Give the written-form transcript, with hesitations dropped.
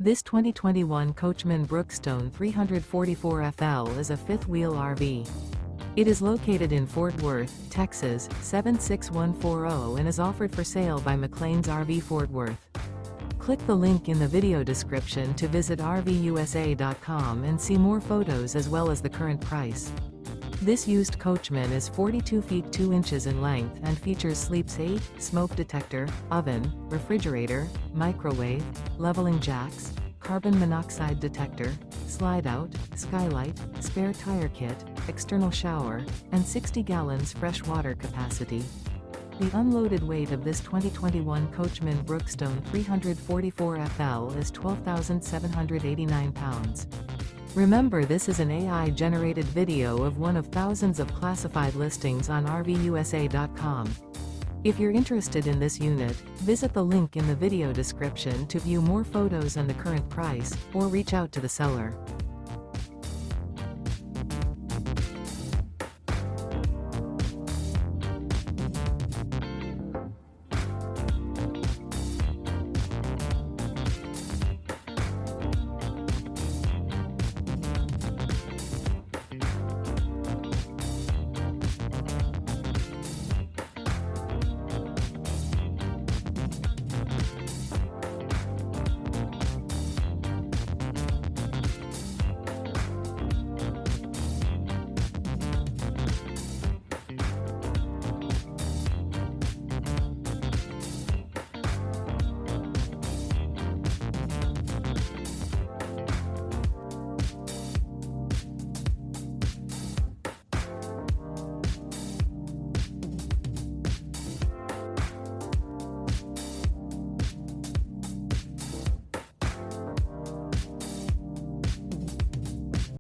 This 2021 Coachmen Brookestone 344FL is a fifth-wheel RV. It is located in Fort Worth, Texas, 76140 and is offered for sale by McClain's RV Fort Worth. Click the link in the video description to visit RVUSA.com and see more photos as well as the current price. This used Coachman is 42 feet 2 inches in length and features sleeps 8, smoke detector, oven, refrigerator, microwave, leveling jacks, carbon monoxide detector, slide-out, skylight, spare tire kit, external shower, and 60 gallons fresh water capacity. The unloaded weight of this 2021 Coachmen Brookestone 344FL is 12,789 pounds. Remember, this is an AI-generated video of one of thousands of classified listings on RVUSA.com. If you're interested in this unit, visit the link in the video description to view more photos and the current price, or reach out to the seller.